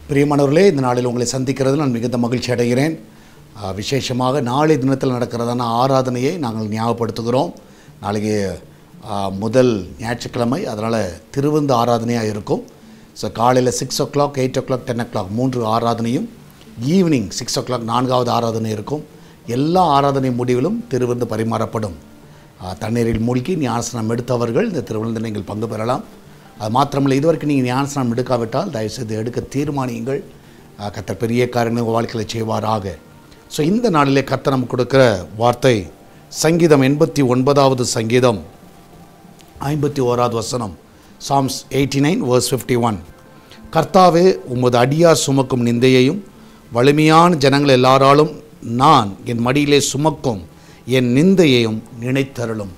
பிரியமானவர்களே, இந்த நாளில் உங்களை சந்திக்கிறது நான் மிகுந்த மகிழ்ச்சி அடைகிறேன். விசேஷமாக நாளை தினத்தில் நடக்கிறதான ஆராதனையை நாங்கள் ஞாபகப்படுத்துகிறோம். நாளைக்கு முதல் ஞாயிற்றுக்கிழமை, அதனால் திருவிருந்து ஆராதனையாக இருக்கும். ஸோ காலையில் 6 o'clock, 8 o'clock, 10 o'clock 3 ஆராதனையும், ஈவினிங் 6 o'clock 4வது ஆராதனை இருக்கும். எல்லா ஆராதனை முடிவிலும் திருவிருந்து பரிமாறப்படும். தண்ணீரில் மூழ்கி ஞானஸ்நானம் எடுத்தவர்கள் இந்த திருவிருந்து நீங்கள் பங்கு பெறலாம். அது மாத்திரமில்லை, இதுவரைக்கும் நீங்கள் ஞானஸ்நானம் எடுக்காவிட்டால் தயவுசெய்து எடுக்க தீர்மானியுங்கள். கர்த்தர் பெரிய காரியங்களை உங்கள் வாழ்க்கையில் செய்வாராக. ஸோ இந்த நாளிலே கர்த்தர் நமக்கு கொடுக்குற வார்த்தை சங்கீதம் 89வது சங்கீதம் 51வது வசனம், சாம்ஸ் 89 verse 51. கர்த்தாவே, உமது அடியார் சுமக்கும் நிந்தையையும் வலிமையான ஜனங்கள் எல்லாராலும் நான் என் மடியிலே சுமக்கும் என் நிந்தையையும் நினைத்தருளும்.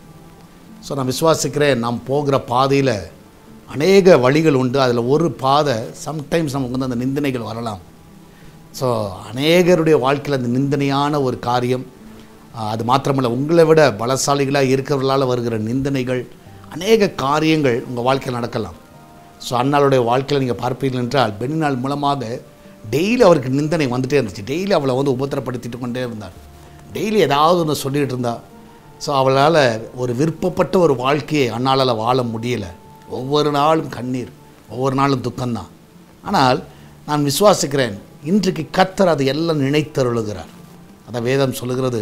ஸோ நான் விசுவாசிக்கிறேன், நாம் போகிற பாதையில் அநேக வழிகள் உண்டு. அதில் ஒரு பாதை சம்டைம்ஸ் நமக்கு வந்து அந்த நிந்தனைகள் வரலாம். ஸோ அநேகருடைய வாழ்க்கையில் அந்த நிந்தனையான ஒரு காரியம், அது மாத்திரமல்ல, உங்களை விட பலசாலிகளாக இருக்கிறவர்களால் வருகிற நிந்தனைகள், அநேக காரியங்கள் உங்கள் வாழ்க்கையில் நடக்கலாம். ஸோ அன்னாளுடைய வாழ்க்கையில் நீங்கள் பார்ப்பீர்கள் என்றால், பெண்ணினால் மூலமாக டெய்லி அவருக்கு நிந்தனை வந்துகிட்டே இருந்துச்சு. டெய்லி அவளை வந்து உபத்திரப்படுத்திட்டு கொண்டே இருந்தார். டெய்லி ஏதாவது ஒன்று சொல்லிகிட்டு இருந்தாள். ஸோ அவளால் ஒரு விருப்பப்பட்ட ஒரு வாழ்க்கையை அன்னாளால் வாழ முடியலை. ஒவ்வொரு நாளும் கண்ணீர், ஒவ்வொரு நாளும் துக்கம்தான். ஆனால் நான் விசுவாசிக்கிறேன், இன்றைக்கு கர்த்தர் அதை எல்லாம் நினைத்தருளுகிறார். அதை வேதம் சொல்லுகிறது,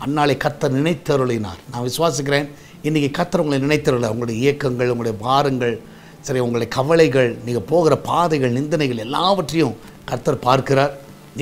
அன்னாளை கர்த்தர் நினைத்தருளினார். நான் விசுவாசிக்கிறேன், இன்றைக்கி கர்த்தர் உங்களை நினைத்தருள. உங்களுடைய இயக்கங்கள், உங்களுடைய பாரங்கள், சரி, உங்களுடைய கவலைகள், நீங்கள் போகிற பாதைகள், நிந்தனைகள் எல்லாவற்றையும் கர்த்தர் பார்க்கிறார்.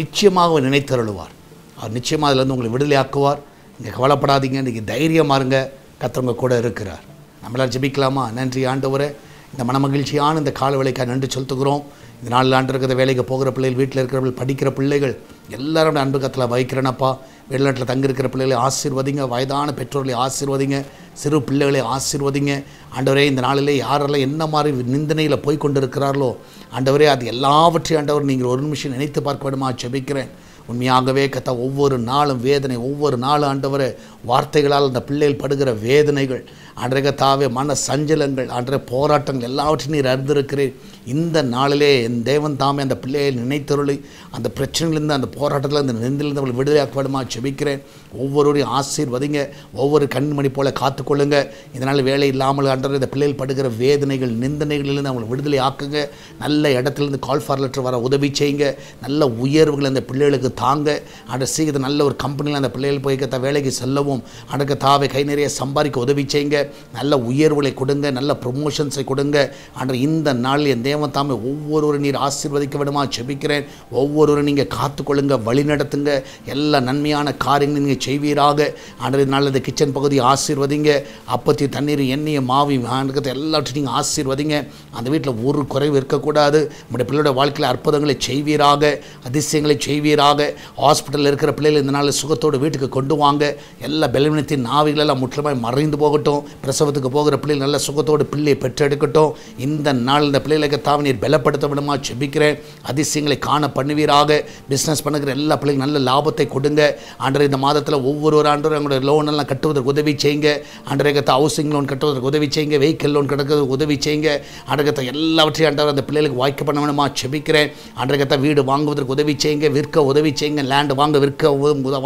நிச்சயமாக நினைத்தருளுவார். அவர் நிச்சயமாக அதிலேருந்து உங்களை விடுதலையாக்குவார். நீங்கள் கவலைப்படாதீங்க, இன்றைக்கி தைரியமாக இருங்க, கர்த்தர் உங்கள் கூட இருக்கிறார். நம்மளால் ஜெபிக்கலாமா? நன்றி ஆண்டவரே, இந்த மனமகிழ்ச்சியான இந்த கால வேலைக்காக நன்றி செலுத்துகிறோம். இந்த நாளில் ஆண்டு இருக்கிற வேலைக்கு போகிற பிள்ளைகள், வீட்டில் இருக்கிறவர்கள், படிக்கிற பிள்ளைகள் எல்லாரோட அன்பு கத்தில் வைக்கிறேனப்பா. வெளிநாட்டில் தங்கியிருக்கிற பிள்ளைகளை ஆசீர்வதிங்க, வயதான பெற்றோர்களை ஆசீர்வதிங்க, சிறு பிள்ளைகளை ஆசீர்வதிங்க. ஆண்டவரே, இந்த நாளிலே யாரெல்லாம் என்ன மாதிரி நிந்தனையில் போய் கொண்டு இருக்கிறார்களோ ஆண்டவரே, அது எல்லாவற்றையும் ஆண்டவர் நீங்கள் ஒரு நிமிஷம் நினைத்து பார்க்க வேண்டுமா ஜெபிக்கிறேன். உண்மையாகவே கத்தா, ஒவ்வொரு நாளும் வேதனை, ஒவ்வொரு நாளும் ஆண்டவரே வார்த்தைகளால் அந்த பிள்ளைகள் படுகிற வேதனைகள், ஆண்டவரே கத்தாவே மன சஞ்சலங்கள், ஆண்டவரே போராட்டங்கள் எல்லாவற்றையும் நீர் அறிந்திருக்கிறேன். இந்த நாளிலே என் தேவன் தாமே அந்த பிள்ளையை நினைத்தருளி அந்த பிரச்சனையிலிருந்து, அந்த போராட்டத்தில், அந்த நிந்திலிருந்து அவர்கள் விடுதலையாக்க வேண்டுமா ஜெபிக்கிறேன். ஒவ்வொருவரையும் ஆசீர்வதிங்க, ஒவ்வொரு கண்மணி போல காத்துக்கொள்ளுங்க. இதனால் வேலை இல்லாமல் ஆண்டவரே இந்த பிள்ளைகள் படுகிற வேதனைகள், நிந்தனைகளிலிருந்து அவங்களை விடுதலை ஆக்குங்க. நல்ல இடத்துலேருந்து கால் ஃபார் லெட்டர் வர உதவி செய்யுங்க. நல்ல உயர்வுகள் அந்த பிள்ளைகளுக்கு தாங்க. ஆண்டவர் சீக்கிரத்தை நல்ல ஒரு கம்பெனியில் அந்த பிள்ளைகள் போய் வேலைக்கு செல்லவும், ஆண்டவருக்கு தாவே கை நிறைய சம்பாதிக்க உதவி செய்யுங்க. நல்ல உயர்வுகளை கொடுங்க, நல்ல ப்ரொமோஷன்ஸை கொடுங்க. ஆண்டவர் இந்த நாளில் என் தேவன் தாமே ஒவ்வொருவரும் நீர் ஆசீர்வதிக்க வேண்டுமா ஜெபிக்கிறேன். ஒவ்வொருவரும் நீங்கள் காத்துக்கொள்ளுங்க, வழி நடத்துங்க. எல்லா நன்மையான காரியங்களும் நீங்கள் செய்வீராக. ஆண்டவர் நாளில் இந்த கிச்சன் பகுதியை ஆசீர்வதிங்க. அப்பத்தி தண்ணீர், எண்ணெயை, மாவி, ஆண்டவத்தை எல்லாவற்றையும் நீங்கள் ஆசீர்வதிங்க. அந்த வீட்டில் ஒரு குறைவு இருக்கக்கூடாது. நம்முடைய பிள்ளையோட வாழ்க்கையில் அற்புதங்களை செய்வீராக, அதிசயங்களை செய்வீராக. ஹாஸ்பிட்டலில் இருக்கிற பிள்ளைகள் இந்த நாளில் சுகத்தோடு வீட்டுக்கு கொண்டு வாங்க. எல்லா பலவீனத்தின் நாவிகளெல்லாம் முற்றிலுமாய் மறைந்து போகட்டும். பிரசவத்துக்கு போகிற பிள்ளைகள் நல்ல சுகத்தோடு பிள்ளையை பெற்றெடுக்கட்டும். இந்த நாள் இந்த பிள்ளைகளுக்கு தாவி நீர் பலப்படுத்த விடுமா ஜெபிக்கிறேன். அதிசயங்களை காண பண்ணுவீராக. பிஸ்னஸ் பண்ணுகிற எல்லா பிள்ளைகளும் நல்ல லாபத்தை கொடுங்க. ஆண்டவரே, இந்த மாதத்தில் ஒவ்வொரு ஆண்டவரும் அவங்களுடைய லோன் எல்லாம் கட்டுவதற்கு உதவி செய்யுங்க. ஆண்டவரே கத்த ஹவுசிங் லோன் கட்டுவதற்கு உதவி செய்யுங்க. வெஹிக்கிள் லோன் கட்டுவதற்கு உதவி செய்யுங்க. ஆண்டவரே கத்த எல்லாவற்றையும் ஆண்டவர் அந்த பிள்ளைகளுக்கு வாய்க்க பண்ண வேணுமா ஜெபிக்கிறேன். ஆண்டவரே கத்த வீடு வாங்குவதற்கு உதவி செய்யுங்க, விற்க உதவி செய்யுங்க. லேண்டு வாங்க, விற்க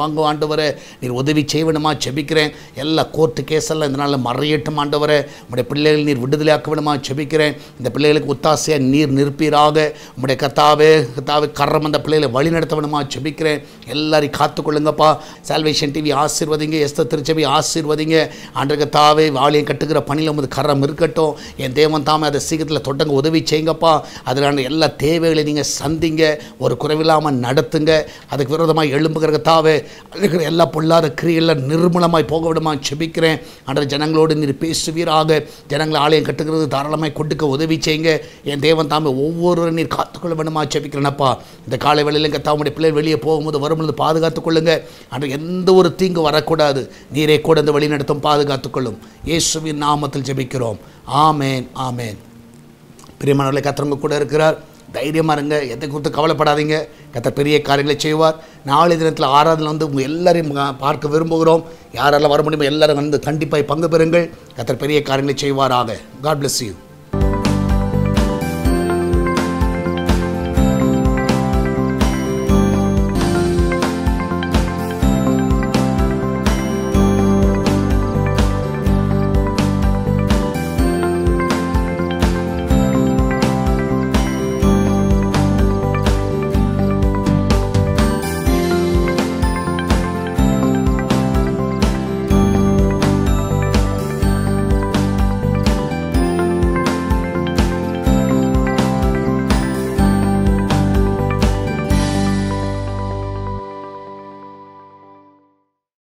வாங்க ஆண்டவரே நீர் உதவி செய்ய வேணுமா ஜெபிக்கிறேன். எல்லா கோர்ட்டு கேஸெல்லாம் இந்த நாளில் மறையட்டும் ஆண்டவரே. உங்களுடைய பிள்ளைகள் நீர் விடுதலையாக்க வேணுமா ஜெபிக்கிறேன். இந்த பிள்ளைகளுக்கு ஒத்தாசையாக நீர் நிற்பீராக. உங்களுடைய கத்தாவே கரம் அந்த பிள்ளைகளை வழி நடத்த வேணுமா ஜெபிக்கிறேன். எல்லாரையும் காத்துக்கொள்ளுங்கப்பா. சால்வேஷன் டிவி ஆசீர்வதிங்க, எஸ்தர் திருச்சபை ஆசீர்வதிங்க. ஆண்டவரே கத்தாவே வாளியம் கட்டுகிற பணியில் உமது கரம் இருக்கட்டும். என் தேவன் தாமே அதை சீக்கிரத்தில் தொடங்க உதவி செய்யுங்கப்பா. அதிலான எல்லா தேவைகளை நீங்கள் சந்திங்க, ஒரு குறைவில்லாமல் நடத்துங்க. அதுக்கு விரோதமாக எழும்புகிற கத்தாவே இருக்கிற எல்லா பொல்லாத கிரியெல்லாம் நிர்மூலமாய் போக விடுமா ஜெபிக்கிறேன். ஆண்டவர் ஜனங்களோடு நீர் பேசுவீராக. ஜனங்களை ஆலயம் கட்டுகிறது தாராளமாய் கொடுக்க உதவி செய்யுங்க. என் தேவன் தாமே ஒவ்வொருவரும் நீர் காத்துக்கொள்ள வேண்டுமா ஜெபிக்கிறேனப்பா. இந்த காலை வேளையில் கர்த்தாவுடைய பிள்ளைகள் வெளியே போகும்போது வரும்பொழுது பாதுகாத்துக்கொள்ளுங்க. அன்று எந்த ஒரு தீங்கு வரக்கூடாது. நீரே கூட இந்த வழி நடத்தும், பாதுகாத்துக்கொள்ளும். இயேசுவின் நாமத்தில் ஜெபிக்கிறோம். ஆமேன், ஆமேன். பிரியமானவர்களே, கர்த்தர் கூட இருக்கிறார். தைரியமாக இருங்க, எதை குறித்து கவலைப்படாதீங்க. கர்த்தர் பெரிய காரியங்களை செய்வார். நாளை தினத்தில் ஆராதனை உங்கள் எல்லாரையும் பார்க்க விரும்புகிறோம். யாரெல்லாம் வர முடியுமோ எல்லாரும் வந்து கண்டிப்பாக பங்கு பெறுங்கள். கர்த்தர் பெரிய காரியங்களை செய்வாராக. God bless you.